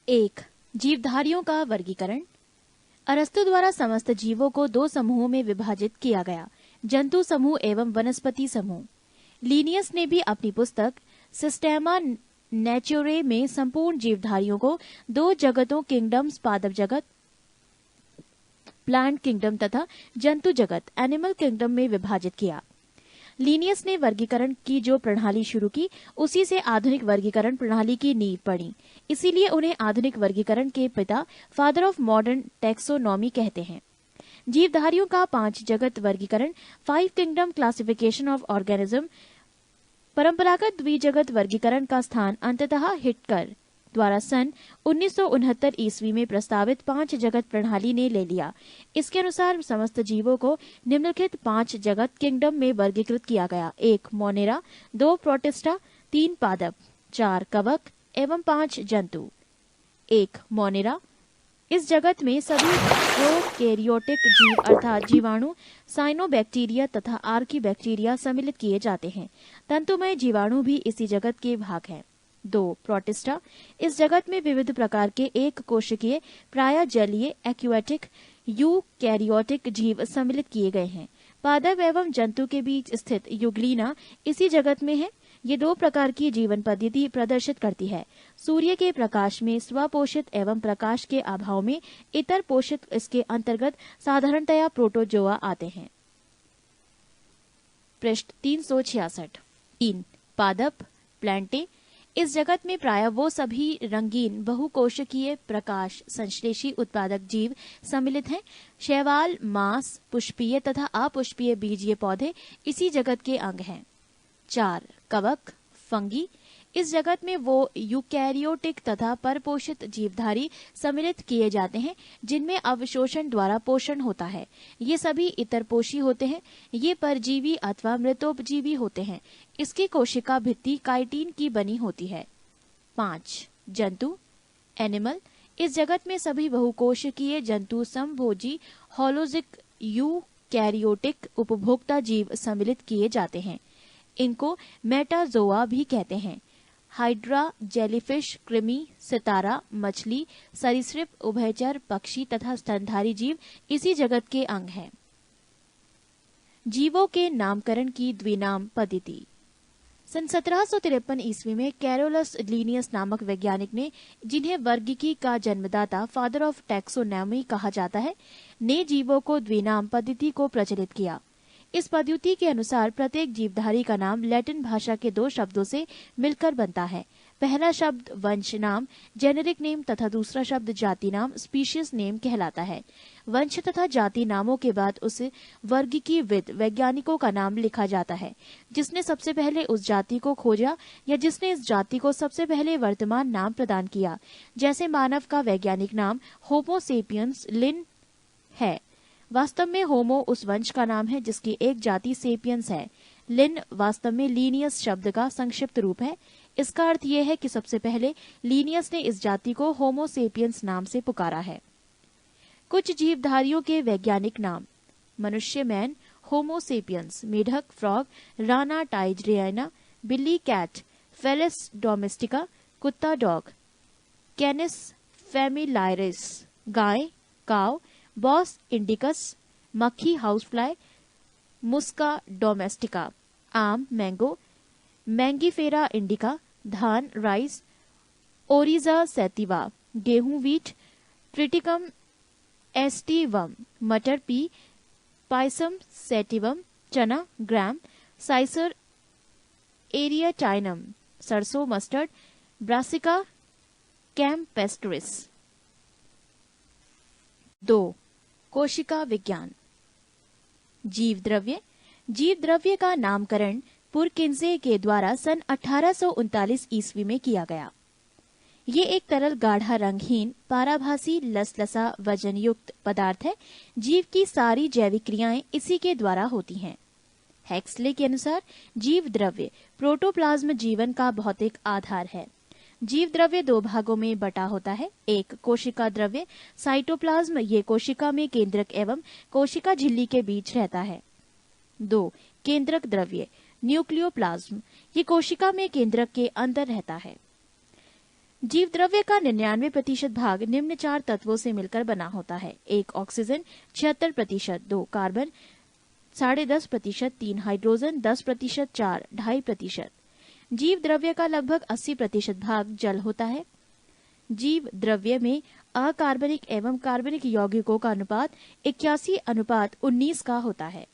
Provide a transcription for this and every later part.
एक, जीवधारियों का वर्गीकरण। अरस्तु द्वारा समस्त जीवों को दो समूहों में विभाजित किया गया, जंतु समूह एवं वनस्पति समूह। लीनियस ने भी अपनी पुस्तक सिस्टेमा नेचुरे में संपूर्ण जीवधारियों को दो जगतों किंगडम्स, पादप जगत प्लांट किंगडम तथा जंतु जगत एनिमल किंगडम में विभाजित किया। लीनियस ने वर्गीकरण की जो प्रणाली शुरू की, उसी से आधुनिक वर्गीकरण प्रणाली की नींव पड़ी। इसीलिए उन्हें आधुनिक वर्गीकरण के पिता, फादर ऑफ मॉडर्न टैक्सोनॉमी कहते हैं। जीवधारियों का 5 जगत वर्गीकरण, 5 किंगडम क्लासिफिकेशन ऑफ ऑर्गेनिज्म, परंपरागत द्विजगत वर्गीकरण का स्थान अंततः हिटकर द्वारा सन 1969 ईस्वी में प्रस्तावित 5 जगत प्रणाली ने ले लिया। इसके अनुसार समस्त जीवों को निम्नलिखित 5 जगत किंगडम में वर्गीकृत किया गया। 1 मोनेरा, 2 प्रोटिस्टा, 3 पादप, 4 कवक एवं 5 जंतु। 1 मोनेरा। इस जगत में सभी प्रोकैरियोटिक जीव अर्थात जीवाणु, साइनोबैक्टीरिया तथा आर्कीबैक्टीरिया सम्मिलित किए जाते हैं। तंतुमय जीवाणु भी इसी जगत के भाग हैं। 2 प्रोटिस्टा। इस जगत में विविध प्रकार के एक कोशिकीय, प्रायः जलीय, एक्वेटिक, यूकैरियोटिक जीव सम्मिलित किए गए हैं। पादप एवं जंतु के बीच स्थित युग्लिना इसी जगत में है। ये 2 प्रकार की जीवन पद्धति प्रदर्शित करती है। सूर्य के प्रकाश में स्वपोषित एवं प्रकाश के अभाव में इतर पोषित। इसके अंतर्गत साधारणतया प्रोटोजोआ आते हैं। पृष्ठ 366। 3 पादप प्लांटे। इस जगत में प्रायः वो सभी रंगीन बहुकोशिकीय प्रकाश संश्लेषी उत्पादक जीव सम्मिलित हैं। शैवाल, मांस, पुष्पीय तथा अपुष्पीय बीजीय पौधे इसी जगत के अंग हैं। 4 कवक फंगी। इस जगत में वो यूकैरियोटिक तथा परपोषित जीवधारी सम्मिलित किए जाते हैं, जिनमें अवशोषण द्वारा पोषण होता है। ये सभी इतरपोषी होते हैं। ये परजीवी अथवा मृतोपजीवी होते हैं। इसकी कोशिका भित्ति काइटिन की बनी होती है। 5 जंतु एनिमल। इस जगत में सभी बहुकोशिकीय जंतु, समभोजी, होलोजिक, यूकैरियोटिक उपभोक्ता जीव सम्मिलित किए जाते हैं। इनको मेटाजोआ भी कहते हैं। हाइड्रा, जेलीफिश, कृमि, सितारा, मछली, सरीसृप, उभयचर, पक्षी तथा स्तनधारी जीव इसी जगत के अंग हैं। जीवों के नामकरण की द्विनाम पद्धति। सन 1753 ईस्वी में कैरोलस लीनियस नामक वैज्ञानिक ने, जिन्हें वर्गीकी का जन्मदाता, फादर ऑफ टैक्सोनॉमी कहा जाता है, ने जीवों को द्विनाम पद्धति को प्रचलित किया। इस पद्धति के अनुसार प्रत्येक जीवधारी का नाम लैटिन भाषा के 2 शब्दों से मिलकर बनता है। पहला शब्द वंश नाम, जेनेरिक नेम तथा दूसरा शब्द जाति नाम, स्पीशीज नेम कहलाता है। वंश तथा जाति नामों के बाद उस वर्गीकीविद वैज्ञानिकों का नाम लिखा जाता है, जिसने सबसे पहले उस जाति को खोजा या जिसने इस जाति को सबसे पहले वर्तमान नाम प्रदान किया। जैसे मानव का वैज्ञानिक नाम होमो सेपियंस लिन है। वास्तव में होमो उस वंश का नाम है जिसकी एक जाति सेपियंस है। लिन वास्तव में लीनियस शब्द का संक्षिप्त रूप है। इसका अर्थ यह है कि सबसे पहले लीनियस ने इस जाति को होमो सेपियंस नाम से पुकारा है। कुछ जीवधारियों के वैज्ञानिक नाम: मनुष्य मैन, होमो सेपियंस, मेढक फ्रॉग, राना टाइग्रियाना, बिल्ली कैट, फेलिस डोमेस्टिका, कुत्ता डॉग, कैनिस फेमिलायरिस, गाय काव, बॉस इंडिकस, मक्खी हाउसफ्लाई, मुस्का डोमेस्टिका, आम मैंगो, मैंगीफेरा इंडिका, धान राइस, ओरिजा सैटिवा, गेहूं व्हीट, ट्रिटिकम एस्टिवम, मटर पी, पाइसम सैटिवम, चना ग्राम, साइसर एरियाटाइनम, सरसों मस्टर्ड, ब्रासिका कैम्पेस्ट्रिस। 2 कोशिका विज्ञान। जीव द्रव्य का नामकरण पुरकिंजे के द्वारा सन 1839 ईस्वी में किया गया। ये एक तरल गाढ़ा रंगहीन पाराभासी लसलसा वजन युक्त पदार्थ है। जीव की सारी जैविक क्रियाएं इसी के द्वारा होती हैं। हेक्सले के अनुसार जीव द्रव्य प्रोटोप्लाज्म जीवन का भौतिक आधार है। जीव द्रव्य 2 भागों में बटा होता है। 1 कोशिका द्रव्य साइटोप्लाज्म, ये कोशिका में केंद्रक एवं कोशिका झिल्ली के बीच रहता है। 2 केंद्रक द्रव्य न्यूक्लियोप्लाज्म, ये कोशिका में केंद्रक के अंदर रहता है। जीव द्रव्य का 99% भाग निम्न 4 तत्वों से मिलकर बना होता है। 1 ऑक्सीजन 76%, 2 कार्बन 10.5%, 3 हाइड्रोजन 10%, 4 2.5%। जीव द्रव्य का लगभग 80% भाग जल होता है। जीव द्रव्य में अकार्बनिक एवं कार्बनिक यौगिकों का अनुपात 81:19 का होता है।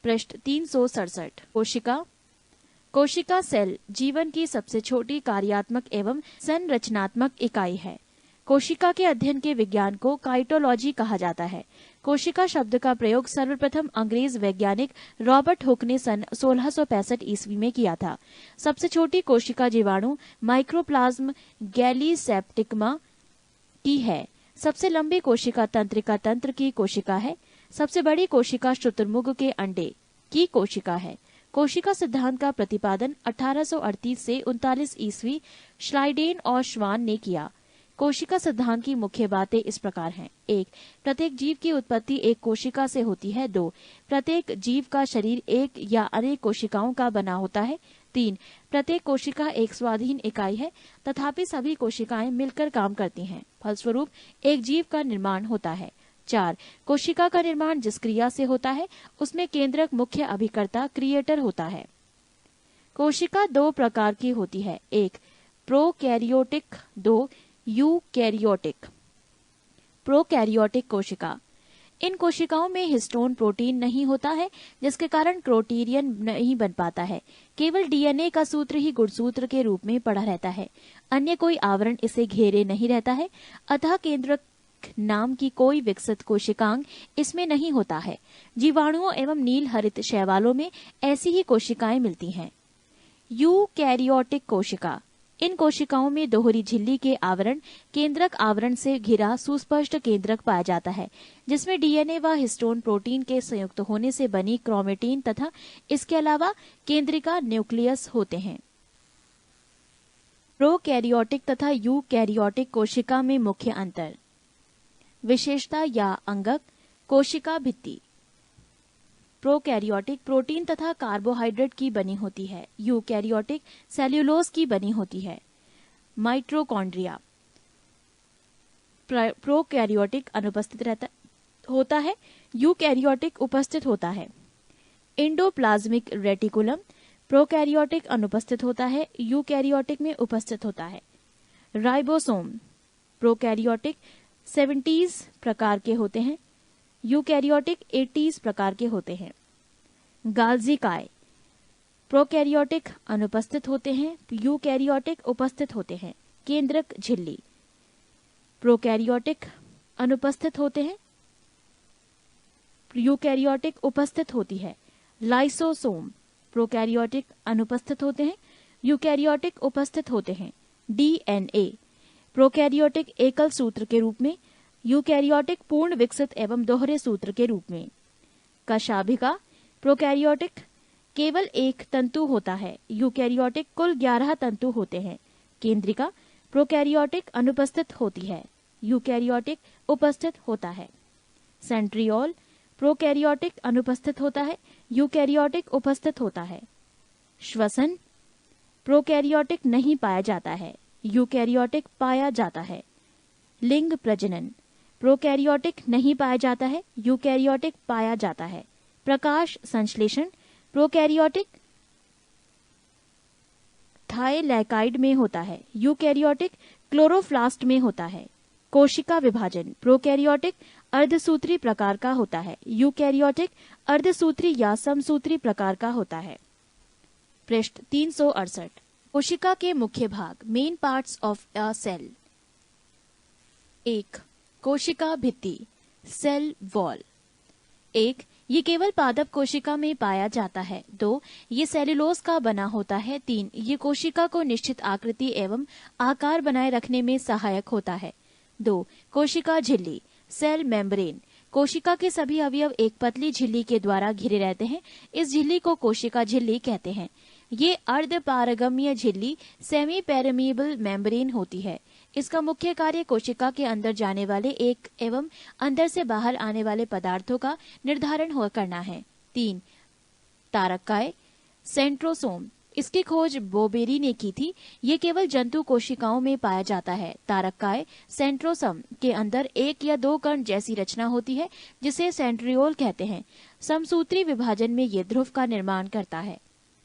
पृष्ठ 367। कोशिका सेल जीवन की सबसे छोटी कार्यात्मक एवं संरचनात्मक इकाई है। कोशिका के अध्ययन के विज्ञान को काइटोलॉजी कहा जाता है। कोशिका शब्द का प्रयोग सर्वप्रथम अंग्रेज वैज्ञानिक रॉबर्ट हुक ने सन 1665 ईस्वी में किया था। सबसे छोटी कोशिका जीवाणु माइक्रोप्लाज्म गैलीसेप्टिकमा की है। सबसे लंबी कोशिका तंत्रिका तंत्र की कोशिका है। सबसे बड़ी कोशिका शुतुरमुर्ग के अंडे की कोशिका है। कोशिका सिद्धांत का प्रतिपादन 1838 से 39 ईस्वी श्लाइडेन और श्वान ने किया। कोशिका सिद्धांत की मुख्य बातें इस प्रकार हैं। 1. प्रत्येक जीव की उत्पत्ति एक कोशिका से होती है। 2. प्रत्येक जीव का शरीर एक या अनेक कोशिकाओं का बना होता है। 3. प्रत्येक कोशिका एक स्वाधीन इकाई है, तथापि सभी कोशिकाएं मिलकर काम करती हैं। फलस्वरूप एक जीव का निर्माण होता है। 4. कोशिका का निर्माण जिस क्रिया से होता है उसमें केंद्रक मुख्य अभिकर्ता क्रिएटर होता है। कोशिका 2 प्रकार की होती है। 1. प्रोकैरियोटिक, 2. यूकैरियोटिक। प्रोकैरियोटिक कोशिका, इन कोशिकाओं में हिस्टोन प्रोटीन नहीं होता है, जिसके कारण क्रोटीरियन नहीं बन पाता है। केवल डीएनए का सूत्र ही गुणसूत्र के रूप में पड़ा रहता है। अन्य कोई आवरण इसे घेरे नहीं रहता है, अतः केंद्रक नाम की कोई विकसित कोशिकांग इसमें नहीं होता है। जीवाणुओं एवं नील हरित शैवालों में ऐसी ही कोशिकाएं मिलती हैं। यूकैरियोटिक कोशिका, इन कोशिकाओं में दोहरी झिल्ली के आवरण केंद्रक आवरण से घिरा सुस्पष्ट केंद्रक पाया जाता है, जिसमें डीएनए व हिस्टोन प्रोटीन के संयुक्त होने से बनी क्रोमेटिन तथा इसके अलावा केंद्रिका न्यूक्लियस होते हैं। प्रोकैरियोटिक तथा यूकैरियोटिक कोशिका में मुख्य अंतर। विशेषता या अंगक। कोशिका भित्ति प्रोकैरियोटिक प्रोटीन तथा कार्बोहाइड्रेट की बनी होती है। यूकैरियोटिक सेल्यूलोज की बनी होती है। माइटोकॉन्ड्रिया प्रोकैरियोटिक अनुपस्थित होता है, यूकैरियोटिक उपस्थित होता है। एंडोप्लाज्मिक रेटिकुलम प्रोकैरियोटिक अनुपस्थित होता है, यूकैरियोटिक में उपस्थित होता है। राइबोसोम प्रोकैरियोटिक 70 प्रकार के होते हैं, यूकैरियोटिक 80 प्रकार के होते हैं। गाल्जिकाय प्रोकैरियोटिक अनुपस्थित होते हैं, यूकैरियोटिक उपस्थित होते हैं। केंद्रक झिल्ली प्रोकैरियोटिक अनुपस्थित होते हैं, यूकैरियोटिक उपस्थित होती है। लाइसोसोम प्रोकैरियोटिक अनुपस्थित होते हैं, यूकैरियोटिक उपस्थित होते हैं। डीएनए प्रोकैरियोटिक एकल सूत्र के रूप में, यूकैरियोटिक पूर्ण विकसित एवं दोहरे सूत्र के रूप में। कशाभिका प्रोकैरियोटिक केवल एक तंतु होता है, यूकैरियोटिक कुल 11 तंतु होते हैं। केंद्रिका प्रोकैरियोटिक अनुपस्थित होती है, यूकैरियोटिक उपस्थित होता है। सेंट्रियोल प्रोकैरियोटिक अनुपस्थित होता है, यूकैरियोटिक उपस्थित होता है। श्वसन प्रोकैरियोटिक नहीं पाया जाता है, यूकैरियोटिक पाया जाता है। लिंग प्रजनन प्रोकैरियोटिक नहीं पाया जाता है, यूकैरियोटिक पाया जाता है। प्रकाश संश्लेषण प्रोकैरियोटिक थाइलैकाइड में होता है, यूकैरियोटिक क्लोरोप्लास्ट में होता है। कोशिका विभाजन प्रोकैरियोटिक अर्धसूत्री प्रकार का होता है, यूकैरियोटिक अर्धसूत्री या समसूत्री प्रकार का होता है। पृष्ठ 368। कोशिका के मुख्य भाग, main parts of a cell. 1. कोशिका भित्ति, सेल वॉल। 1. ये केवल पादप कोशिका में पाया जाता है। 2. ये सेल्यूलोज का बना होता है। 3. ये कोशिका को निश्चित आकृति एवं आकार बनाए रखने में सहायक होता है। 2. कोशिका झिल्ली, सेल मेम्ब्रेन। कोशिका के सभी अवयव एक पतली झिल्ली के द्वारा घिरे रहते हैं। इस झिल्ली को कोशिका झिल्ली कहते हैं। ये अर्धपारगम्य झिल्ली सेमी पेरिमीबल मेम्ब्रेन होती है। इसका मुख्य कार्य कोशिका के अंदर जाने वाले एक एवं अंदर से बाहर आने वाले पदार्थों का निर्धारण करना है। 3. तारककाय, सेंट्रोसोम। इसकी खोज बोबेरी ने की थी। ये केवल जंतु कोशिकाओं में पाया जाता है। तारककाय सेंट्रोसम के अंदर 1 या 2 कण जैसी रचना होती है जिसे सेंट्रियोल कहते हैं। समसूत्री विभाजन में ये ध्रुव का निर्माण करता है।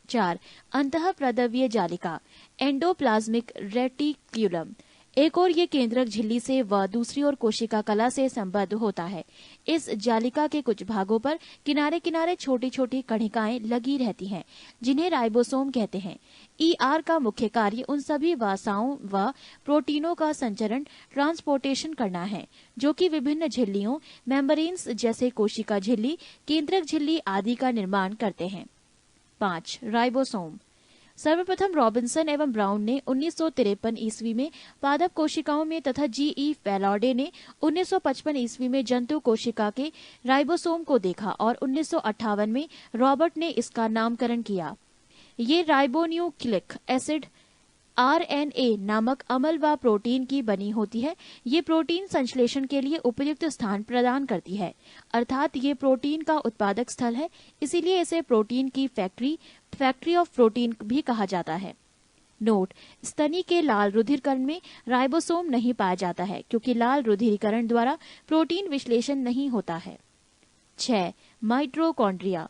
4. अंतःप्रदवीय जालिका एंडोप्लाज्मिक रेटिक्यूलम। एक और ये केंद्रक झिल्ली से व दूसरी ओर कोशिका कला से संबद्ध होता है। इस जालिका के कुछ भागों पर किनारे किनारे छोटी छोटी कणिकाएं लगी रहती हैं, जिन्हें राइबोसोम कहते हैं। ईआर का मुख्य कार्य उन सभी वसाओं व प्रोटीनों का संचरण ट्रांसपोर्टेशन करना है जो कि विभिन्न झिल्लियों मेम्ब्रेन्स जैसे कोशिका झिल्ली, केंद्रक झिल्ली आदि का निर्माण करते हैं। 5. राइबोसोम। सर्वप्रथम रॉबिन्सन एवं ब्राउन ने 1953 ईस्वी में पादप कोशिकाओं में तथा G.E. फैलाडे ने 1955 ईस्वी में जंतु कोशिका के राइबोसोम को देखा और 1958 में रॉबर्ट ने इसका नामकरण किया। ये राइबोन्यूक्लिक एसिड RNA नामक अम्ल व प्रोटीन की बनी होती है। ये प्रोटीन संश्लेषण के लिए उपयुक्त स्थान प्रदान करती है, अर्थात ये प्रोटीन का उत्पादक स्थल है। इसीलिए इसे प्रोटीन की फैक्ट्री ऑफ प्रोटीन भी कहा जाता है। नोट: स्तनी के लाल रुधिरकरण में राइबोसोम नहीं पाया जाता है क्योंकि लाल रुधिरीकरण द्वारा प्रोटीन विश्लेषण नहीं होता है। 6. माइटोकॉन्ड्रिया।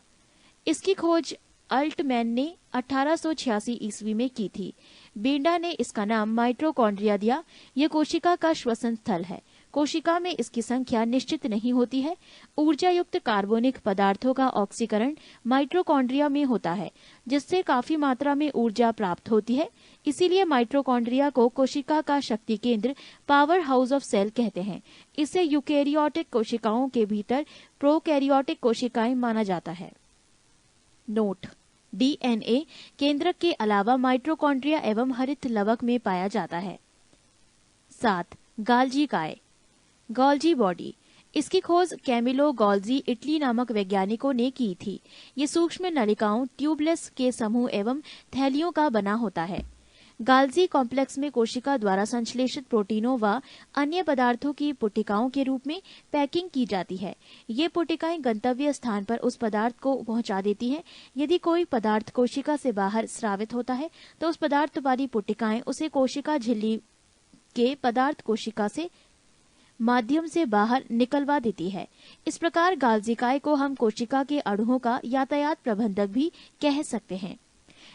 इसकी खोज अल्टमैन ने 1886 ईस्वी में की थी। बेंडा ने इसका नाम माइटोकॉन्ड्रिया दिया। यह कोशिका का श्वसन स्थल है। कोशिका में इसकी संख्या निश्चित नहीं होती है। ऊर्जा युक्त कार्बनिक पदार्थों का ऑक्सीकरण माइटोकॉन्ड्रिया में होता है, जिससे काफी मात्रा में ऊर्जा प्राप्त होती है। इसीलिए माइटोकॉन्ड्रिया को कोशिका का शक्ति केंद्र, पावर हाउस ऑफ सेल कहते हैं। इसे यूकेरियोटिक कोशिकाओं के भीतर प्रोकैरियोटिक कोशिकाएं माना जाता है। नोट: डीएनए केंद्रक के अलावा माइटोकॉन्ड्रिया एवं हरित लवक में पाया जाता है। 7. गाल्जी काय गोल्जी बॉडी। इसकी खोज कैमिलो गोल्जी इटली नामक वैज्ञानिकों ने की थी। ये सूक्ष्म नलिकाओं ट्यूबलेस के समूह एवं थैलियों का बना होता है। गाल्जी कॉम्प्लेक्स में कोशिका द्वारा संश्लेषित प्रोटीनों व अन्य पदार्थों की पुटिकाओं के रूप में पैकिंग की जाती है। ये पुटिकाएं गंतव्य स्थान पर उस पदार्थ को पहुंचा देती हैं। यदि कोई पदार्थ कोशिका से बाहर स्रावित होता है तो उस पदार्थ वाली पुटिकाएं उसे कोशिका झिल्ली के पदार्थ कोशिका से माध्यम से बाहर निकलवा देती है। इस प्रकार गाल्जिकाय को हम कोशिका के अणुओं का यातायात प्रबंधक भी कह सकते हैं।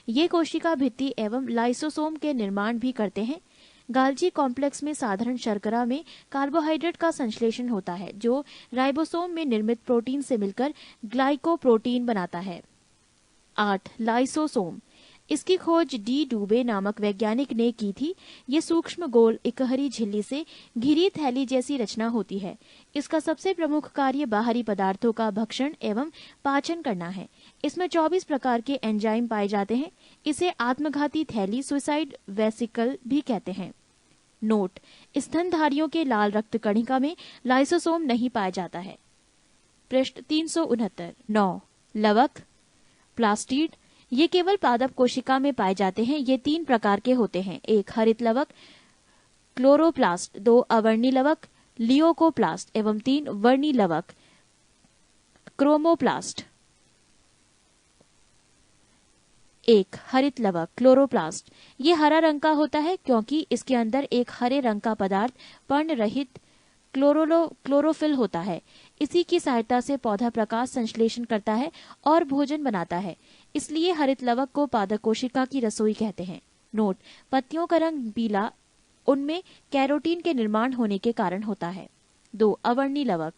ये कोशिका भित्ति एवं लाइसोसोम के निर्माण भी करते हैं। गाल्जी कॉम्प्लेक्स में साधारण शर्करा में कार्बोहाइड्रेट का संश्लेषण होता है, जो राइबोसोम में निर्मित प्रोटीन से मिलकर ग्लाइकोप्रोटीन बनाता है। 8. लाइसोसोम। इसकी खोज डी डूबे नामक वैज्ञानिक ने की थी। ये सूक्ष्म गोल इकहरी झिल्ली से घिरी थैली जैसी रचना होती है। इसका सबसे प्रमुख कार्य बाहरी पदार्थों का भक्षण एवं पाचन करना है। इसमें 24 प्रकार के एंजाइम पाए जाते हैं। इसे आत्मघाती थैली सुसाइड वेसिकल भी कहते हैं। नोट: स्तनधारियों के लाल रक्त कणिका में लाइसोसोम नहीं पाया जाता है। पृष्ठ 369। 9. लवक प्लास्टिड। ये केवल पादप कोशिका में पाए जाते हैं। ये 3 प्रकार के होते हैं। 1. हरित लवक क्लोरोप्लास्ट, 2. अवर्णी लवक लियोकोप्लास्ट एवं 3. वर्णी लवक क्रोमोप्लास्ट। 1. हरित लवक क्लोरोप्लास्ट। ये हरा रंग का होता है क्योंकि इसके अंदर एक हरे रंग का पदार्थ पर्ण रहित क्लोरोफिल होता है। इसी की सहायता से पौधा प्रकाश संश्लेषण करता है और भोजन बनाता है। इसलिए हरित लवक को पादप कोशिका की रसोई कहते हैं। नोट: पत्तियों का रंग पीला उनमें कैरोटीन के निर्माण होने के कारण होता है। 2. अवर्णी लवक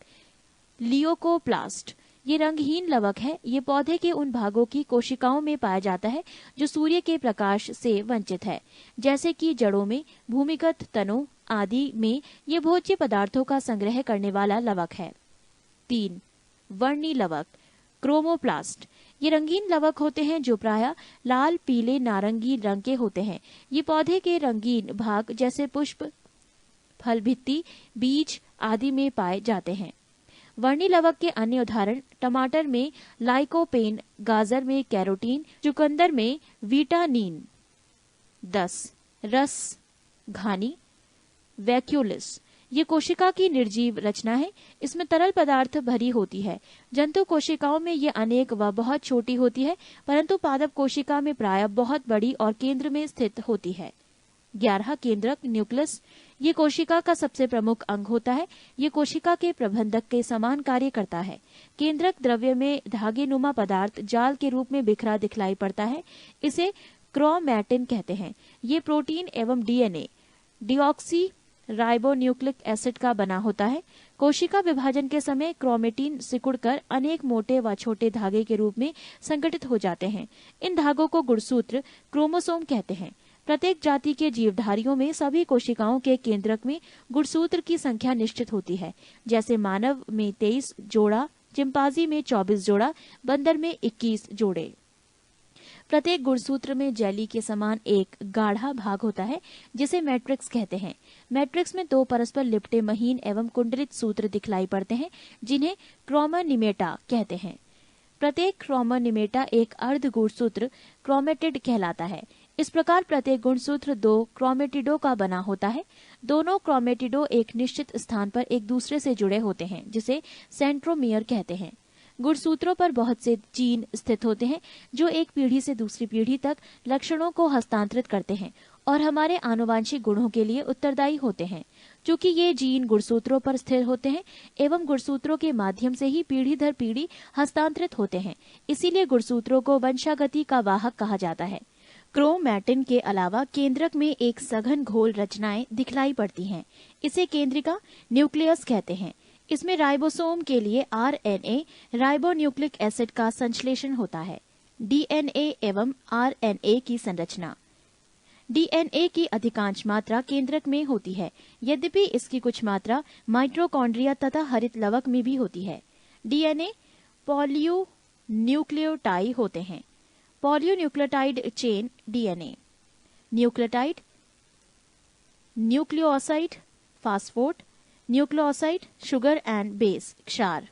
लियोकोप्लास्ट। ये रंगहीन लवक है। ये पौधे के उन भागों की कोशिकाओं में पाया जाता है जो सूर्य के प्रकाश से वंचित है, जैसे कि जड़ों में, भूमिगत तनों आदि में ये भोज्य पदार्थों का संग्रह करने वाला लवक है। 3. वर्णी लवक क्रोमोप्लास्ट। ये रंगीन लवक होते हैं जो प्रायः लाल, पीले, नारंगी रंग के होते हैं। ये पौधे के रंगीन भाग जैसे पुष्प, फल भित्ति, बीज आदि में पाए जाते हैं। वर्णी लवक के अन्य उदाहरण टमाटर में लाइकोपेन, गाजर में कैरोटीन, चुकंदर में विटानिन। 10. रस घानी वैक्यूलिस। ये कोशिका की निर्जीव रचना है। इसमें तरल पदार्थ भरी होती है। जंतु कोशिकाओं में ये अनेक व बहुत छोटी होती है, परंतु पादप कोशिका में प्रायः बहुत बड़ी और केंद्र में स्थित होती है। 11 केंद्रक न्यूक्लियस ये कोशिका का सबसे प्रमुख अंग होता है। ये कोशिका के प्रबंधक के समान कार्य करता है। केंद्रक द्रव्य में धागेनुमा पदार्थ जाल के रूप में बिखरा दिखलाई पड़ता है। इसे क्रोमैटिन कहते हैं। ये प्रोटीन एवं डीएनए डीऑक्सी राइबोन्यूक्लिक एसिड का बना होता है। कोशिका विभाजन के समय क्रोमेटिन सिकुड़कर अनेक मोटे व छोटे धागे के रूप में संगठित हो जाते हैं। इन धागों को गुणसूत्र क्रोमोसोम कहते हैं। प्रत्येक जाति के जीवधारियों में सभी कोशिकाओं के केंद्रक में गुणसूत्र की संख्या निश्चित होती है। जैसे मानव में 23 जोड़ा, चिंपांजी में 24 जोड़ा, बंदर में 21 जोड़े। प्रत्येक गुणसूत्र में जेली के समान एक गाढ़ा भाग होता है जिसे मैट्रिक्स कहते हैं। मैट्रिक्स में 2 परस्पर लिपटे महीन एवं कुंडलित सूत्र दिखलाई पड़ते हैं जिन्हें क्रोमैनिमेटा कहते हैं। प्रत्येक क्रोमैनिमेटा एक अर्ध गुणसूत्र क्रोमेटिड कहलाता है। इस प्रकार प्रत्येक गुणसूत्र 2 क्रोमेटिडों का बना होता है। दोनों क्रोमेटिडो एक निश्चित स्थान पर एक दूसरे से जुड़े होते हैं जिसे सेंट्रोमियर कहते हैं। गुणसूत्रों पर बहुत से जीन स्थित होते हैं जो एक पीढ़ी से दूसरी पीढ़ी तक लक्षणों को हस्तांतरित करते हैं और हमारे आनुवांशिक गुणों के लिए उत्तरदायी होते हैं। चूंकि ये जीन गुणसूत्रों पर स्थिर होते हैं एवं गुणसूत्रों के माध्यम से ही पीढ़ी दर पीढ़ी हस्तांतरित होते हैं, इसीलिए गुणसूत्रों को वंशागति का वाहक कहा जाता है। क्रोमैटिन के अलावा केंद्रक में एक सघन घोल रचनाएं दिखलाई पड़ती हैं। इसे केंद्रिका न्यूक्लियस कहते हैं। इसमें राइबोसोम के लिए आरएनए राइबोन्यूक्लिक एसिड का संश्लेषण होता है। डीएनए एवं आरएनए की संरचना। डीएनए की अधिकांश मात्रा केंद्रक में होती है, यद्यपि इसकी कुछ मात्रा माइटोकॉन्ड्रिया तथा हरित लवक में भी होती है। डीएनए पॉलीन्यूक्लियोटाइड होते हैं। Polynucleotide chain DNA. Nucleotide, nucleoside, phosphate, nucleoside, sugar and base, क्षार।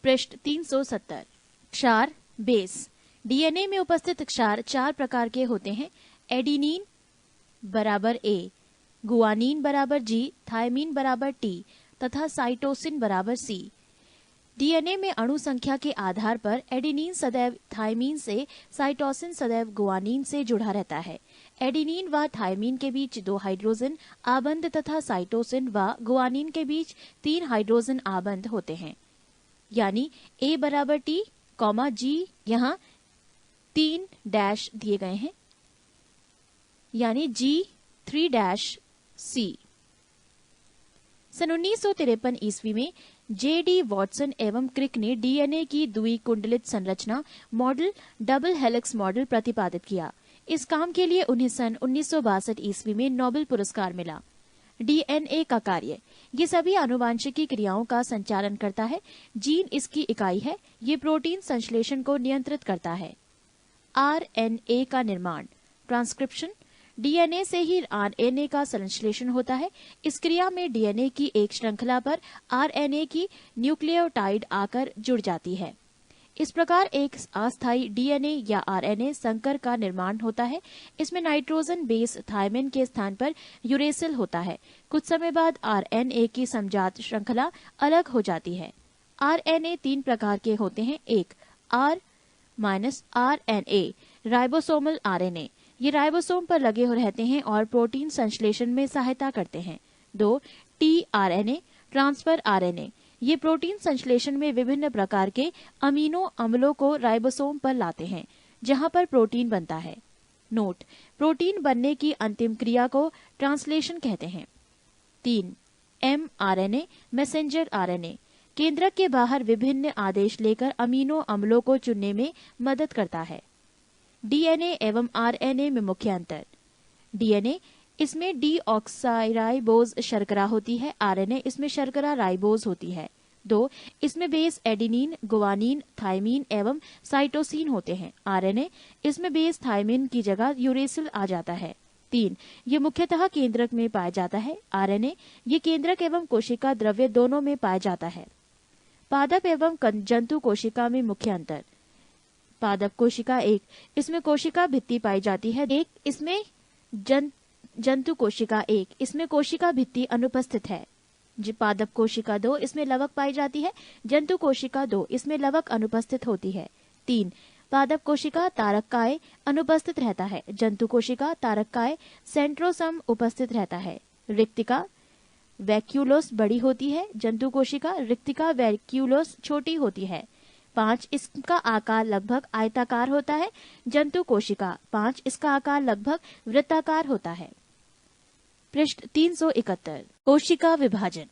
पृष्ठ 370। क्षार, बेस। डीएनए में उपस्थित क्षार 4 प्रकार के होते हैं। एडिनिन बराबर ए, गुआनिन बराबर जी, थायमिन बराबर टी तथा साइटोसिन बराबर सी। डीएनए में अणु संख्या के आधार पर एडेनिन सदैव थायमिन से, साइटोसिन सदैव गुआनिन से जुड़ा रहता है। एडेनिन व थायमिन के बीच 2 हाइड्रोजन आबंध तथा साइटोसिन व गुआनिन के बीच 3 हाइड्रोजन आबंध होते हैं। यानी A बराबर T, G यहाँ 3 डैश दिए गए हैं, यानी G3-C। सन 1953 ईस्वी में J.D. वॉटसन एवं क्रिक ने डीएनए की द्विकुंडलित संरचना मॉडल डबल हेलिक्स मॉडल प्रतिपादित किया। इस काम के लिए उन्हें सन 1962 ईस्वी में नोबेल पुरस्कार मिला। डीएनए का कार्य। ये सभी आनुवांशिकी क्रियाओं का संचालन करता है। जीन इसकी इकाई है। ये प्रोटीन संश्लेषण को नियंत्रित करता है। आरएनए का निर्माण, ट्रांसक्रिप्शन। डीएनए से ही आरएनए का संश्लेषण होता है। इस क्रिया में डीएनए की एक श्रृंखला पर आरएनए की न्यूक्लियोटाइड आकर जुड़ जाती है। इस प्रकार एक अस्थायी डीएनए या आरएनए संकर का निर्माण होता है। इसमें नाइट्रोजन बेस थायमिन के स्थान पर यूरेसिल होता है। कुछ समय बाद आरएनए की समजात श्रृंखला अलग हो जाती है। आरएनए 3 प्रकार के होते हैं। 1 R-RNA राइबोसोमल आरएनए, ये राइबोसोम पर लगे हो रहते हैं और प्रोटीन संश्लेषण में सहायता करते हैं। 2 tRNA ट्रांसफर आरएनए, ये प्रोटीन संश्लेषण में विभिन्न प्रकार के अमीनो अम्लों को राइबोसोम पर लाते हैं जहां पर प्रोटीन बनता है। नोट, प्रोटीन बनने की अंतिम क्रिया को ट्रांसलेशन कहते हैं। 3 mRNA मैसेंजर आरएनए, केंद्रक के बाहर विभिन्न आदेश लेकर अमीनो अम्लों को चुनने में मदद करता है। डीएनए एवं आरएनए में मुख्य अंतर। डीएनए इसमें डीऑक्साइराइबोज शर्करा होती है। आरएनए इसमें शर्करा राइबोज होती है। 2 इसमें बेस एडेनिन, गुआनिन, थायमिन एवं साइटोसिन होते हैं। आरएनए इसमें बेस थायमिन की जगह यूरेसिल आ जाता है। 3 ये मुख्यतः केंद्रक में पाया जाता है। आरएनए ये केंद्रक एवं कोशिका द्रव्य दोनों में पाया जाता है। पादप एवं जंतु कोशिका में मुख्य अंतर। पादप कोशिका 1 इसमें कोशिका भित्ति पाई जाती है। 1 इसमें जंतु कोशिका 1, इसमें कोशिका भित्ति अनुपस्थित है। पादप कोशिका 2, इसमें लवक पाई जाती है। जंतु कोशिका 2, इसमें लवक अनुपस्थित होती है। 3, पादप कोशिका तारककाय अनुपस्थित रहता है। जंतु कोशिका तारककाय सेंट्रोसम उपस्थित रहता है। रिक्तिका वैक्यूलोस बड़ी होती है। जंतु कोशिका रिक्तिका वैक्यूलोस छोटी होती है। 5, इसका आकार लगभग आयताकार होता है। जंतु कोशिका 5, इसका आकार लगभग वृत्ताकार होता है। पृष्ठ 371। कोशिका विभाजन।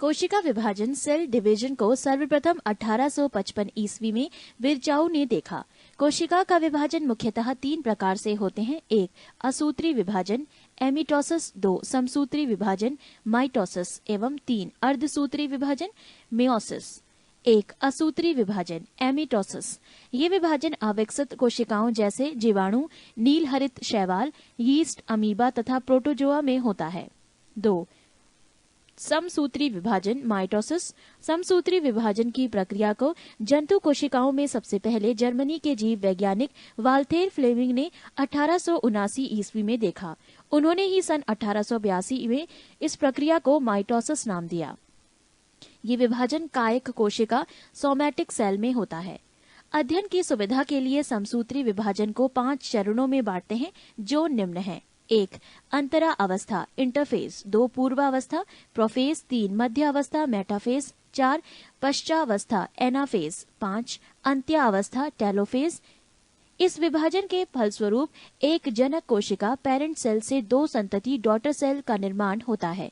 कोशिका विभाजन सेल डिवीजन को सर्वप्रथम 1855 ईस्वी में विरचाऊ ने देखा। कोशिका का विभाजन मुख्यतः 3 प्रकार से होते हैं। 1, असूत्री विभाजन एमिटोसिस, 2, समसूत्री विभाजन माइटोसिस एवं 3, अर्धसूत्री विभाजन मेयोसिस। 1, असूत्री विभाजन एमिटोसिस। ये विभाजन अविकसित कोशिकाओं जैसे जीवाणु, नील हरित शैवाल, यीस्ट, अमीबा तथा प्रोटोजोआ में होता है। 2, समसूत्री विभाजन माइटोसिस। समसूत्री विभाजन की प्रक्रिया को जंतु कोशिकाओं में सबसे पहले जर्मनी के जीव वैज्ञानिक वाल्थेर फ्लेमिंग ने 1879 ईस्वी में देखा। उन्होंने ही सन 1882 में इस प्रक्रिया को माइटोसिस नाम दिया। ये विभाजन कायिक कोशिका सोमैटिक सेल में होता है। अध्ययन की सुविधा के लिए समसूत्री विभाजन को 5 चरणों में बांटते हैं, जो निम्न हैं। 1, अंतरा अवस्था इंटरफेज, 2, पूर्वावस्था प्रोफेज, 3, मध्य अवस्था मेटाफेज, 4, पश्चावस्था एनाफेज, 5, अंत्यावस्था टेलोफेज। इस विभाजन के फलस्वरूप एक जनक कोशिका पेरेंट सेल से 2 संतति डॉटर सेल का निर्माण होता है।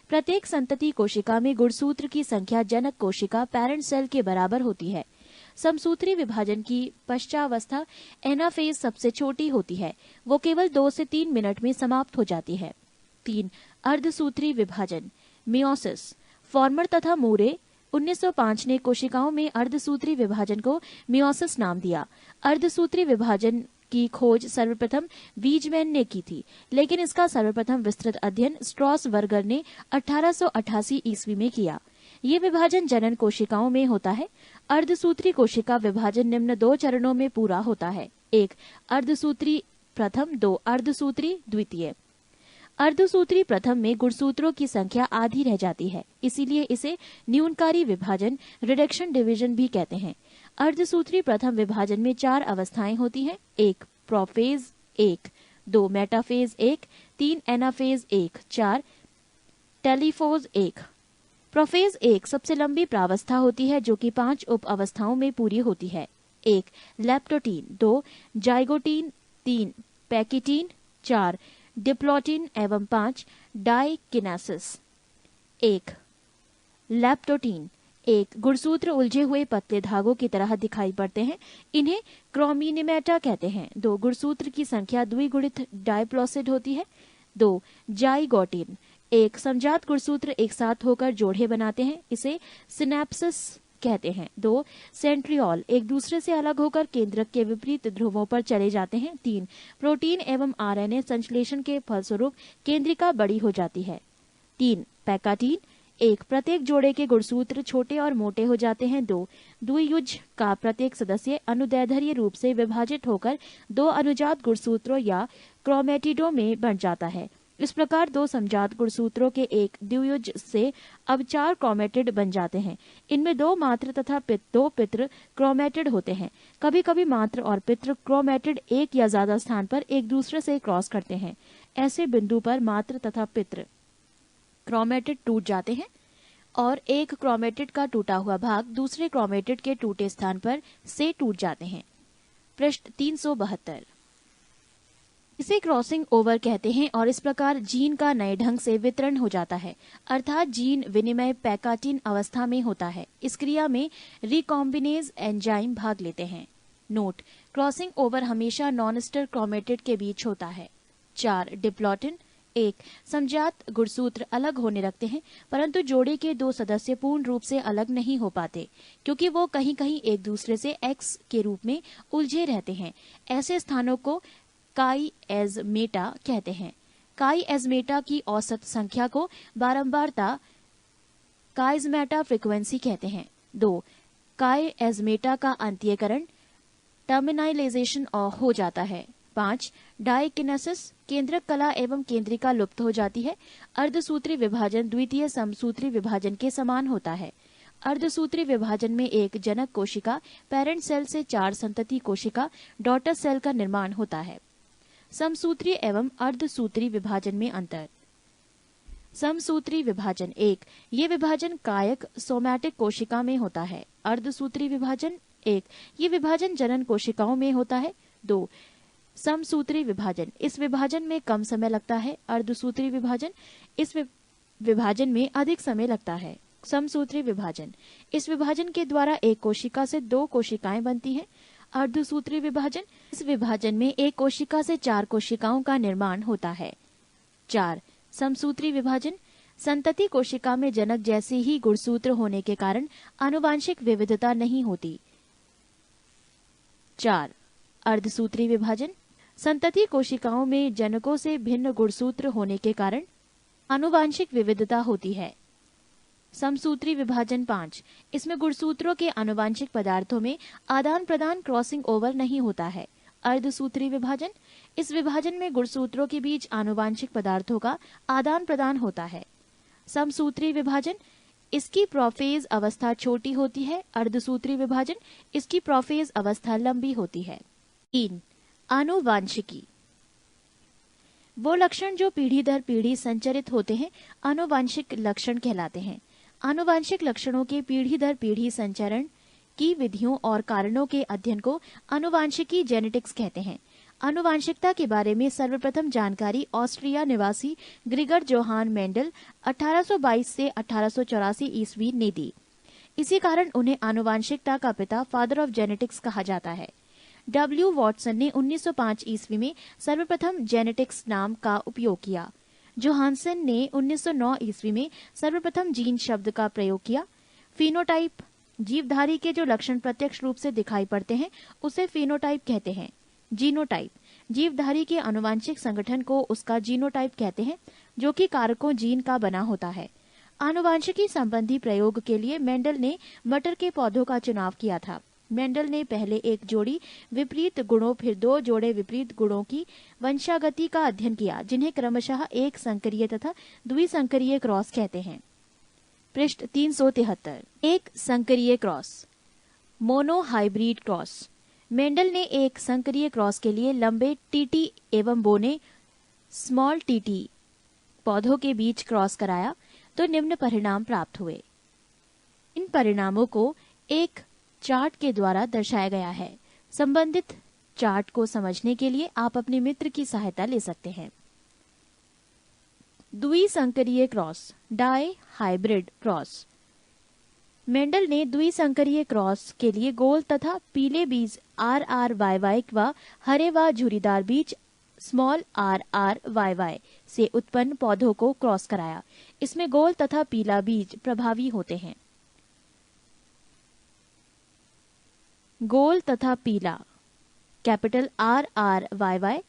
प्रत्येक संतति कोशिका में गुणसूत्र की संख्या जनक कोशिका पेरेंट सेल के बराबर होती है। समसूत्री विभाजन की पश्चावस्था एनाफेज सबसे छोटी होती है। वो केवल 2 से 3 मिनट में समाप्त हो जाती है। 3, अर्धसूत्री विभाजन मेयोसिस। फॉर्मर तथा मूरे 1905 ने कोशिकाओं में अर्धसूत्री विभाजन को मेयोसिस नाम दिया। अर्धसूत्री विभाजन की खोज सर्वप्रथम वीजमैन ने की थी, लेकिन इसका सर्वप्रथम विस्तृत अध्ययन स्ट्रॉसबर्गर ने 1888 ईस्वी में किया। ये विभाजन जनन कोशिकाओं में होता है। अर्धसूत्री कोशिका विभाजन निम्न 2 चरणों में पूरा होता है। 1, अर्धसूत्री प्रथम, 2, अर्धसूत्री द्वितीय। अर्धसूत्री प्रथम में गुणसूत्रों की संख्या आधी रह जाती है, इसीलिए इसे न्यूनकारी विभाजन रिडक्शन डिवीजन भी कहते हैं। अर्धसूत्री प्रथम विभाजन में 4 अवस्थाएं होती हैं। 1, प्रोफेज 1, 2, मेटाफेज 1, 3, एनाफेज 1, 4, टेलीफोज 1। प्रोफेज 1 सबसे लंबी प्रावस्था होती है, जो कि 5 उप अवस्थाओं में पूरी होती है। 1, लेप्टोटीन, 2, जाइगोटीन, 3, पैकिटीन, 4, डिप्लोटीन एवं 5, डाइकिनेसिस। 1, लेप्टोटीन। 1, गुणसूत्र उलझे हुए पतले धागों की तरह दिखाई पड़ते हैं, इन्हें क्रोमिनिमेटा कहते हैं। 2, गुणसूत्र की संख्या द्विगुणित डाइप्लोसिड होती है। 2, जाइगोटीन। 1, समजात गुणसूत्र एक साथ होकर जोड़े बनाते हैं, इसे सिनेप्सिस कहते हैं। 2, सेंट्रियोल एक दूसरे से अलग होकर केंद्रक के विपरीत ध्रुवों पर चले जाते हैं। 3, प्रोटीन एवं आरएनए संश्लेषण के फलस्वरूप केंद्रिका बड़ी हो जाती है। 3, पैकाटीन। 1, प्रत्येक जोड़े के गुणसूत्र छोटे और मोटे हो जाते हैं। 2, द्वियुज का प्रत्येक सदस्य अनुदैर्ध्य रूप से विभाजित होकर 2 अनुजात गुणसूत्रों या क्रोमेटिडों में बन जाता है। इस प्रकार 2 समजात गुणसूत्रों के एक द्वियुज से अब 4 क्रोमेटिड बन जाते हैं। इनमें 2 मात्र तथा 2 पितृ क्रोमेटिड होते हैं। कभी कभी मात्र और पितृ क्रोमेटिड एक या ज्यादा स्थान पर एक दूसरे से क्रॉस करते हैं। ऐसे बिंदु पर मात्र तथा पितृ क्रोमेटिड टूट जाते हैं और एक क्रोमेटिड का टूटा हुआ भाग दूसरे क्रोमेटिड के टूटे स्थान पर से टूट जाते हैं। पृष्ठ 372। इसे क्रॉसिंग ओवर कहते हैं और इस प्रकार जीन का नए ढंग से वितरण हो जाता है, अर्थात जीन विनिमय पैकाटीन अवस्था में होता है। इस क्रिया में रिकॉम्बिनेज एंजाइम भाग लेते हैं। नोट: क्रॉसिंग ओवर हमेशा नॉनस्टर क्रोमेटिड के बीच होता है। 4, डिप्लोटिन। 1, समजात गुणसूत्र अलग होने लगते हैं, परंतु जोड़े के 2 सदस्य पूर्ण रूप से अलग नहीं हो पाते, क्योंकि वो कहीं कहीं एक दूसरे से एक्स के रूप में उलझे रहते हैं। ऐसे स्थानों को काईएज़मेटा कहते हैं। काईएज़मेटा की औसत संख्या को बारंबारता काईज़मेटा फ्रीक्वेंसी कहते हैं। 2, काईएज़मेटा का अंत्यकरण टर्मिनाइलाइजेशन हो जाता है। 5. डाइकिनेसिस, केंद्रक कला एवं केंद्रिका लुप्त हो जाती है। अर्धसूत्री विभाजन द्वितीय समसूत्री विभाजन के समान होता है। अर्धसूत्री विभाजन में एक जनक कोशिका पेरेंट सेल से 4 संतति कोशिका डॉटर सेल का निर्माण होता है। समसूत्री एवं अर्धसूत्री विभाजन में अंतर। समसूत्री विभाजन 1, ये विभाजन कायक सोमैटिक कोशिका में होता है। अर्धसूत्री विभाजन 1, ये विभाजन जनन कोशिकाओं में होता है। 2. समसूत्री विभाजन, इस विभाजन में कम समय लगता है। अर्धसूत्री विभाजन, इस विभाजन में अधिक समय लगता है। समसूत्री विभाजन, इस विभाजन के द्वारा एक कोशिका से 2 कोशिकाएं बनती हैं। अर्धसूत्री विभाजन, इस विभाजन में एक कोशिका से 4 कोशिकाओं का निर्माण होता है। 4. समसूत्री विभाजन, संतति कोशिका में जनक जैसे ही गुणसूत्र होने के कारण आनुवांशिक विविधता नहीं होती। 4. अर्धसूत्री विभाजन, संतति कोशिकाओं में जनकों से भिन्न गुणसूत्र होने के कारण आनुवांशिक विविधता होती है। समसूत्री विभाजन 5, इसमें गुणसूत्रों के आनुवांशिक पदार्थों में आदान प्रदान क्रॉसिंग ओवर नहीं होता है। अर्धसूत्री विभाजन, इस विभाजन में गुणसूत्रों के बीच आनुवांशिक पदार्थों का आदान प्रदान होता है। समसूत्री विभाजन, इसकी प्रोफेज अवस्था छोटी होती है। अर्धसूत्री विभाजन, इसकी प्रोफेज अवस्था लंबी होती है। 3. आनुवांशिकी, वो लक्षण जो पीढ़ी दर पीढ़ी संचरित होते हैं आनुवांशिक लक्षण कहलाते हैं। आनुवांशिक लक्षणों के पीढ़ी दर पीढ़ी संचरण की विधियों और कारणों के अध्ययन को आनुवांशिकी जेनेटिक्स कहते हैं। आनुवांशिकता के बारे में सर्वप्रथम जानकारी ऑस्ट्रिया निवासी ग्रिगर जोहान मेंडल 1822 से 1884 ईस्वी ने दी। इसी कारण उन्हें आनुवांशिकता का पिता, फादर ऑफ जेनेटिक्स कहा जाता है। W. वॉटसन ने 1905 ईस्वी में सर्वप्रथम जेनेटिक्स नाम का उपयोग किया। जोहानसन ने 1909 ईस्वी में सर्वप्रथम जीन शब्द का प्रयोग किया। फिनोटाइप, जीवधारी के जो लक्षण प्रत्यक्ष रूप से दिखाई पड़ते हैं उसे फिनोटाइप कहते हैं। जीनोटाइप, जीवधारी के आनुवांशिक संगठन को उसका जीनोटाइप कहते हैं, जो कि कारकों जीन का बना होता है। आनुवांशिकी संबंधी प्रयोग के लिए मेंडल ने मटर के पौधों का चुनाव किया था। मेंडल ने पहले एक जोड़ी विपरीत गुणों फिर 2 जोड़े विपरीत गुणों की वंशागति का अध्ययन किया, जिन्हें क्रमशः एक संकरीय तथा द्विसंकरीय क्रॉस कहते हैं। पृष्ठ 373। एक संकरीय क्रॉस, मोनोहाइब्रिड क्रॉस। मेंडल ने एक संकरीय क्रॉस के लिए लंबे टीटी एवं बोने स्मॉल टीटी पौधों के बीच क्रॉस कराया तो निम्न परिणाम प्राप्त हुए। इन परिणामों को एक चार्ट के द्वारा दर्शाया गया है। संबंधित चार्ट को समझने के लिए आप अपने मित्र की सहायता ले सकते हैं। द्विसंकरीय cross, dihybrid cross. Mendel ने द्विसंकरीय क्रॉस के लिए गोल तथा पीले बीज RRYY व हरे व झुर्रीदार बीज स्मॉल RRYY से उत्पन्न पौधों को क्रॉस कराया। इसमें गोल तथा पीला बीज प्रभावी होते हैं। गोल तथा पीला, कैपिटल RRYY,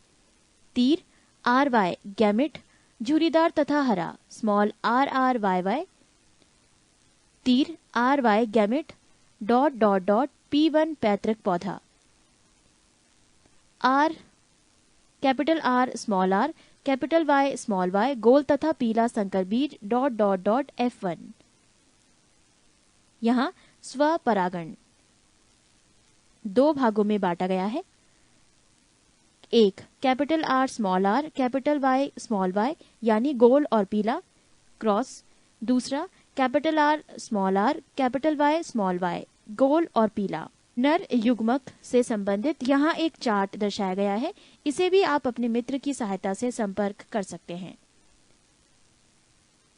तीर RY गैमेट, झुर्रीदार तथा हरा, स्मॉल RRYY, तीर RY gamete, dot dot dot P1 पैतृक पौधा, R capital R small r, capital Y small y, गोल तथा पीला संकर बीज, डॉट डॉट डॉट F1। यहाँ स्वपरागण 2 भागों में बांटा गया है। एक capital R small r, capital Y small y यानी गोल और पीला क्रॉस। दूसरा capital R small r, capital Y small y, गोल और पीला। नर युग्मक से संबंधित यहाँ एक चार्ट दर्शाया गया है। इसे भी आप अपने मित्र की सहायता से संपर्क कर सकते हैं।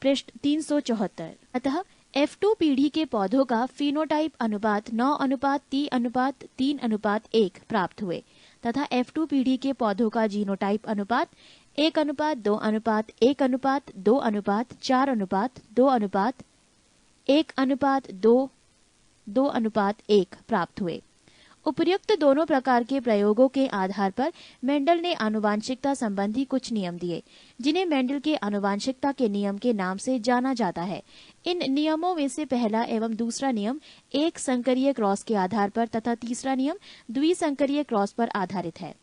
पृष्ठ 374। अतः F2 पीढ़ी के पौधों का फिनोटाइप अनुपात 9:3:3:1 प्राप्त हुए तथा F2 पीढ़ी के पौधों का जीनोटाइप अनुपात 1:2:1:2:4:2:1:1:2:1 प्राप्त हुए। उपर्युक्त दोनों प्रकार के प्रयोगों के आधार पर मेंडल ने आनुवांशिकता संबंधी कुछ नियम दिए, जिन्हें मेंडल के आनुवांशिकता के नियम के नाम से जाना जाता है। इन नियमों में से पहला एवं दूसरा नियम एक संकरीय क्रॉस के आधार पर तथा तीसरा नियम द्विसंकरीय क्रॉस पर आधारित है।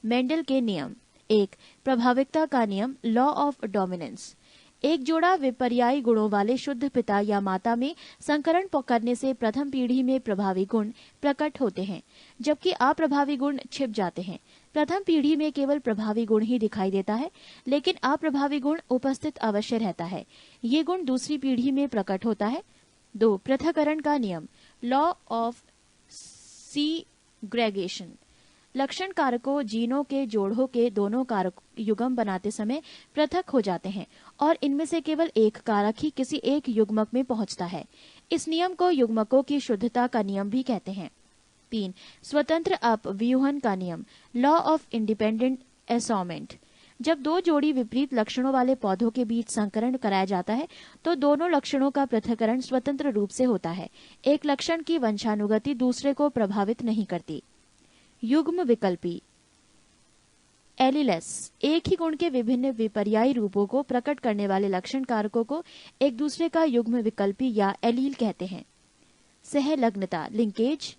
मेंडल के नियम। 1. प्रभाविकता का नियम, लॉ ऑफ डोमिनेंस। एक जोड़ा विपर्यायी गुणों वाले शुद्ध पिता या माता में संकरण करने से प्रथम पीढ़ी में प्रभावी गुण प्रकट होते हैं, जबकि अप्रभावी गुण छिप जाते हैं। प्रथम पीढ़ी में केवल प्रभावी गुण ही दिखाई देता है, लेकिन अप्रभावी गुण उपस्थित अवश्य रहता है। ये गुण दूसरी पीढ़ी में प्रकट होता है। 2. पृथक्करण का नियम, लॉ ऑफ सीग्रेगेशन। लक्षण कारकों जीनों के जोड़ों के दोनों कारक युग्म बनाते समय पृथक हो जाते हैं और इनमें से केवल एक कारक ही किसी एक युग्मक में पहुंचता है। इस नियम को युग्मकों की शुद्धता का नियम भी कहते हैं। 3. स्वतंत्र अपव्यूहन का नियम, लॉ ऑफ इंडिपेंडेंट असॉर्टमेंट। जब दो जोड़ी विपरीत लक्षणों वाले पौधों के बीच संकरण कराया जाता है तो दोनों लक्षणों का पृथक्करण स्वतंत्र रूप से होता है। एक लक्षण की वंशानुगति दूसरे को प्रभावित नहीं करती। युग्म विकल्पी एलिलेस। एक ही गुण के विभिन्न विपर्यायी रूपों को प्रकट करने वाले लक्षण कारकों को एक दूसरे का युग्म विकल्पी या एलील कहते हैं। सहलग्नता लिंकेज।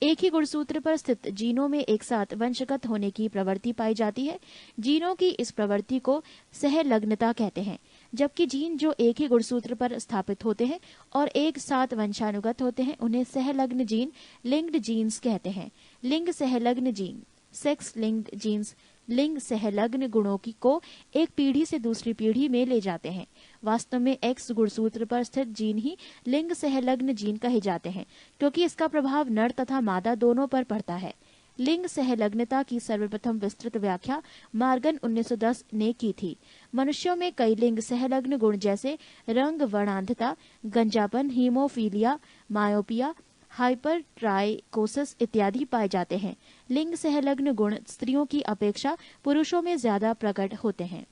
एक ही गुणसूत्र पर स्थित जीनों में एक साथ वंशगत होने की प्रवृत्ति पाई जाती है। जीनों की इस प्रवृत्ति को सहलग्नता कहते हैं, जबकि जीन जो एक ही गुणसूत्र पर स्थापित होते हैं और एक साथ वंशानुगत होते हैं उन्हें सहलग्न जीन, लिंक्ड जीन्स कहते हैं। लिंग सहलग्न जीन, सेक्स लिंक्ड जीन्स, लिंग सहलग्न गुणों को एक पीढ़ी से दूसरी पीढ़ी में ले जाते हैं। वास्तव में एक्स गुणसूत्र पर स्थित जीन ही लिंग सहलग्न जीन कहे जाते हैं, क्योंकि इसका प्रभाव नर तथा मादा दोनों पर पड़ता है। लिंग सहलग्नता की सर्वप्रथम विस्तृत व्याख्या मार्गन 1910 ने की थी। मनुष्यों में कई लिंग सहलग्न गुण जैसे रंग वर्णांधता, गंजापन, हीमोफीलिया, मायोपिया, हाइपरट्राइकोसिस इत्यादि पाए जाते हैं। लिंग सहलग्न गुण स्त्रियों की अपेक्षा पुरुषों में ज्यादा प्रकट होते हैं।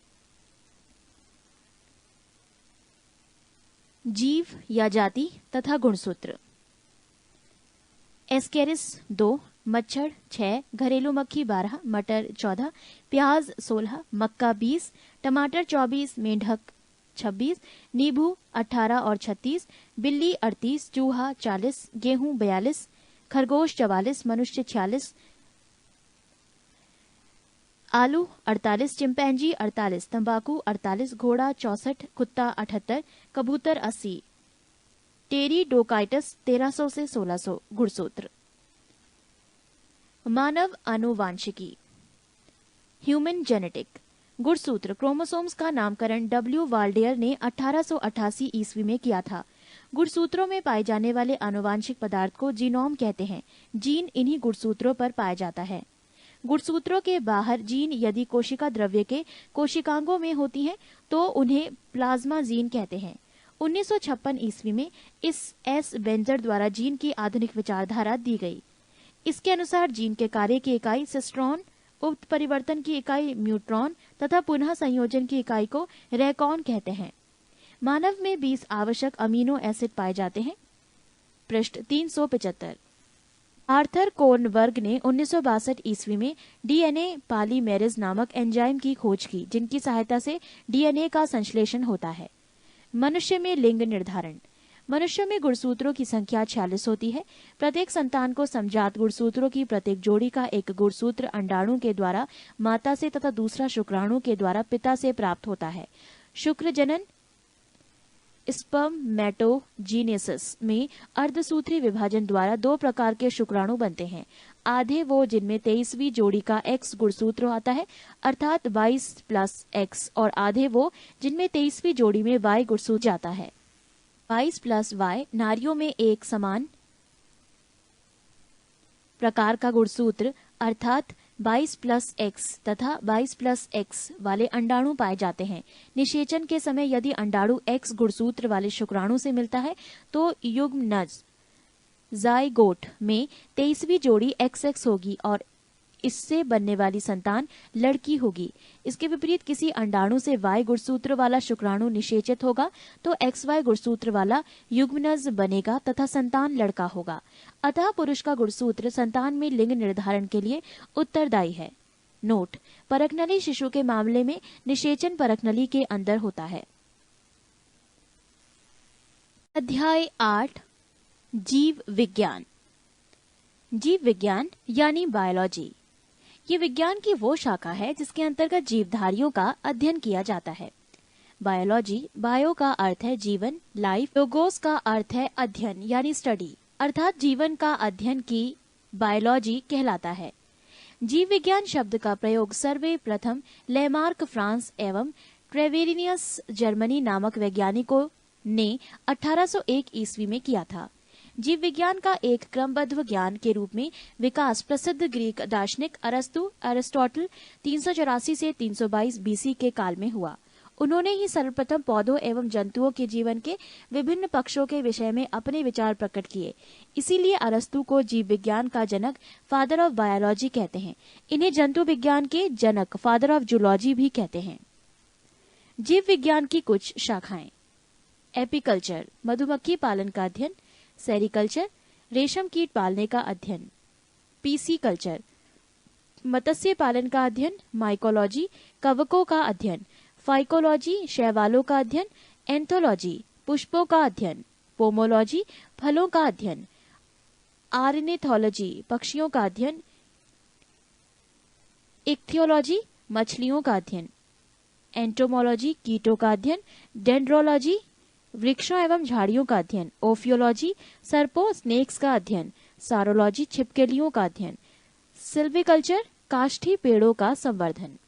जीव या जाति तथा गुणसूत्र। एस्केरिस 2, मच्छर 6, घरेलू मक्खी 12, मटर 14, प्याज 16, मक्का 20, टमाटर 24, मेंढक 26, नींबू 18 और 36, बिल्ली 38, चूहा 40, गेहूं 42, खरगोश 44, मनुष्य 46, आलू 48, चिंपैंजी 48, तंबाकू 48, घोड़ा 64, कुत्ता 78, कबूतर 80, टेरिडोकाइटस 1300 से 1600। गुणसूत्र। मानव आनुवांशिकी ह्यूमन जेनेटिक। गुणसूत्र क्रोमोसोम्स का नामकरण डब्ल्यू वाल्डेयर ने 1888 ईस्वी में किया था। गुणसूत्रों में पाए जाने वाले आनुवांशिक पदार्थ को जीनोम कहते हैं। जीन इन्हीं गुणसूत्रों पर पाया जाता है। गुणसूत्रों के बाहर जीन यदि कोशिका द्रव्य के कोशिकांगों में होती हैं तो उन्हें प्लाज्मा जीन कहते हैं। 1956 ईस्वी में इस एस बेंजर द्वारा जीन की आधुनिक विचारधारा दी गई। इसके अनुसार जीन के कार्य की इकाई सिस्ट्रॉन, उत्परिवर्तन की इकाई म्यूट्रॉन तथा पुनः संयोजन की इकाई को रेकॉन कहते हैं। मानव में 20 आवश्यक अमीनो एसिड पाए जाते हैं। पृष्ठ 375। आर्थर कोर्नबर्ग ने 1962 ईस्वी में डीएनए पॉलीमेरेज नामक एंजाइम की खोज की, जिनकी सहायता से डीएनए का संश्लेषण होता है। मनुष्य में लिंग निर्धारण। मनुष्य में गुणसूत्रों की संख्या 46 होती है। प्रत्येक संतान को समजात गुणसूत्रों की प्रत्येक जोड़ी का एक गुणसूत्र अंडाणु के द्वारा माता से तथा दूसरा शुक्राणु के द्वारा पिता से प्राप्त होता है। शुक्र जनन स्पर्मेटोजीनेसिस में अर्धसूत्री विभाजन द्वारा 2 प्रकार के शुक्राणु बनते हैं। आधे वो जिनमें 23वीं जोड़ी का एक्स गुणसूत्र आता है, अर्थात 22+X, और आधे वो जिनमें 23वीं जोड़ी में Y गुणसूत्र जाता है। 22+Y नारियों में एक समान प्रकार का गुणसूत्र अर्थात 22+X तथा 22+X वाले अंडाणु पाए जाते हैं। निषेचन के समय यदि अंडाणु X गुणसूत्र वाले शुक्राणु से मिलता है तो युग्मनज ज़ाइगोट में 23वीं जोड़ी XX होगी और इससे बनने वाली संतान लड़की होगी। इसके विपरीत किसी अंडाणु से Y गुणसूत्र वाला शुक्राणु निषेचित होगा तो XY गुणसूत्र वाला युग्मनज बनेगा तथा संतान लड़का होगा। अतः पुरुष का गुणसूत्र संतान में लिंग निर्धारण के लिए उत्तरदायी है। नोट: परकनली शिशु के मामले में निषेचन परकनली के अंदर होता है। अध्याय 8 जीव विज्ञान। जीव विज्ञान यानी बायोलॉजी। ये विज्ञान की वो शाखा है जिसके अंतर्गत जीवधारियों का अध्ययन किया जाता है। बायोलॉजी, बायो का अर्थ है जीवन, लाइफ, लोगोस का अर्थ है अध्ययन यानी स्टडी, अर्थात जीवन का अध्ययन की बायोलॉजी कहलाता है। जीव विज्ञान शब्द का प्रयोग सर्वे प्रथम लेमार्क फ्रांस एवं ट्रेवेरिनियस जर्मनी नामक वैज्ञानिकों ने 1801 ईस्वी में किया था। जीव विज्ञान का एक क्रमबद्ध ज्ञान के रूप में विकास प्रसिद्ध ग्रीक दार्शनिक अरिस्टोटल 384 से 322 बीसी के काल में हुआ। उन्होंने ही सर्वप्रथम पौधों एवं जंतुओं के जीवन के विभिन्न पक्षों के विषय में अपने विचार प्रकट किए। इसीलिए अरस्तु को जीव विज्ञान का जनक, फादर ऑफ बायोलॉजी कहते हैं। इन्हें जंतु विज्ञान के जनक, फादर ऑफ जूलॉजी भी कहते हैं। जीव विज्ञान की कुछ शाखाएं: एपीकल्चर, मधुमक्खी पालन का अध्ययन; सेरिकल्चर, रेशम कीट पालने का अध्ययन; पीसीकल्चर, मत्स्य पालन का अध्ययन; माइकोलॉजी, कवकों का अध्ययन; फाइकोलॉजी, शैवालों का अध्ययन; एंथोलॉजी, पुष्पों का अध्ययन; पोमोलॉजी, फलों का अध्ययन; आर्निथोलॉजी, पक्षियों का अध्ययन; इक्थियोलॉजी, मछलियों का अध्ययन; एंटोमोलॉजी, कीटों का अध्ययन; डेंड्रोलॉजी, वृक्षों एवं झाड़ियों का अध्ययन; ओफियोलॉजी, सर्पों, स्नेक्स का अध्ययन; सारोलॉजी, छिपकलियों का अध्ययन; सिल्वीकल्चर, काष्ठी पेड़ों का संवर्धन।